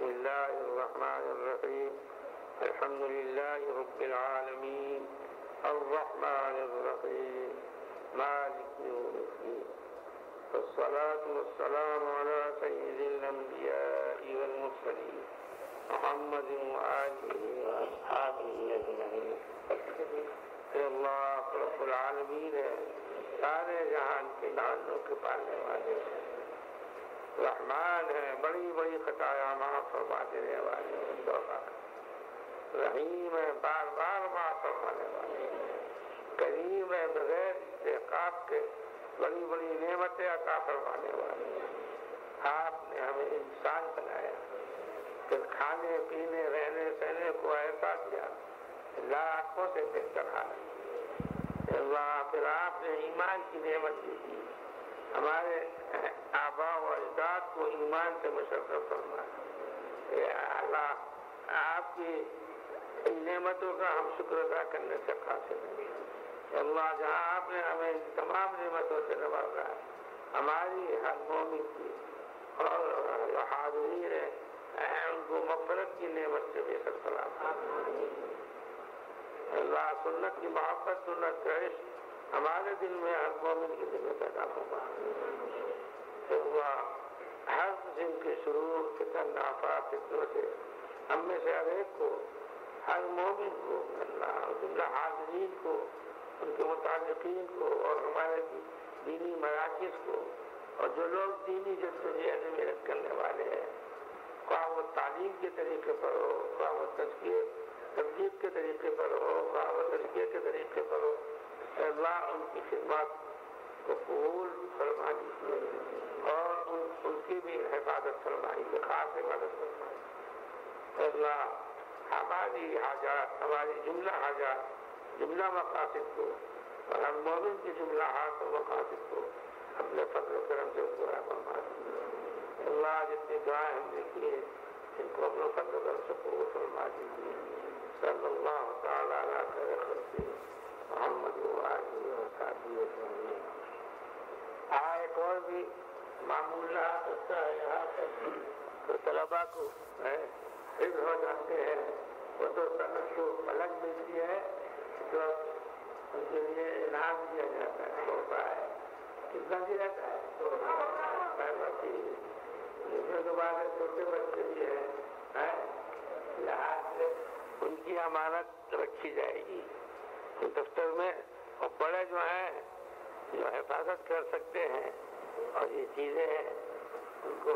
بسم الله الرحمن الرحيم الحمد لله رب العالمين الرحمن الرحيم مالك يوم الدين والصلاة والسلام على سيد الأنبياء والمرسلين محمد وآله وأصحابه أجمعين. اللہ رب العالمین ہے، سارے جہان کے لعنوں کے پالنے والے، رحمان ہے، بڑی بڑی خطایا معاف فرما دینے والے، رحیم ہے، بار بار معاف فرمانے والے، کریم ہے، بغیر استحقاق کے بڑی بڑی نعمتیں عطا فرمانے والے. آپ نے ہمیں انسان بنایا، پھر کھانے پینے رہنے سہنے کو ایسا دیا، لاکھوں سے بہتر ہے. پھر آپ نے ایمان کی نعمت دی تھی، ہمارے آباء و اجداد کو ایمان سے مشرف فرمایا. اللہ آپ کی ان نعمتوں کا ہم شکر ادا کرنے سے قاصر ہیں. اللہ جہاں آپ نے ہمیں تمام نعمتوں سے نوازا ہے، ہماری ہر مومن کی اور حاضرین ان کو مغفرت کی نعمت سے بے سر سلام. اللہ سنت کی محبت، سنت کا عشق ہمارے دل میں ہر مومن کے دل میں پیدا ہوگا. ہر قسم کے شرور فتن آفات فتنوں سے ہم میں سے ہر ایک کو، ہر مومن کو، اللہ جملہ حاضرین کو، ان کے متعلقین کو اور ہمارے دینی مراکز کو، اور جو لوگ دینی جدوجہد میں محنت کرنے والے ہیں، خواہ وہ تعلیم کے طریقے پر ہو، خواہ وہ تبلیغ کے طریقے پر ہو، خواہ وہ تزکیے کے طریقے پر ہو، اللہ ان کی خدمات کو قبول فرما دیجیے اور ان کی بھی حفاظت فرمائیے، خاص حفاظت فرمائیے. اللہ ہماری حاجات، ہماری جملہ حاجات، جملہ مقاصد کو اور ہم مومن کی جملہ حاجات و مقاصد کو اپنے فضل و کرم سے پورا فرما دیجیے. اللہ جتنی دعائیں ہم نے کی ہیں ان کو اپنے فضل و کرم سے پورا فرما دیجیے. صلی اللہ تعالیٰ علیہ خیر خلقہ محمد وآلہ وصحبہ اجمعین. ایک اور بھی معمول رہا کرتا ہے یہاں پر تو طلباء کو حفظ ہو جاتے ہیں، وہ تو صنعت کو الگ ملتی ہے تو ان کے لیے انعام دیا جاتا ہے، ہوتا ہے. کتنا دیا جاتا ہے؟ دوسرے کے بعد چھوٹے بچے بھی ہیں، لحاظ سے ان کی امانت رکھی جائے گی دفتر میں، اور بڑے جو ہیں جو حفاظت کر سکتے ہیں اور یہ چیزیں ہیں ان کو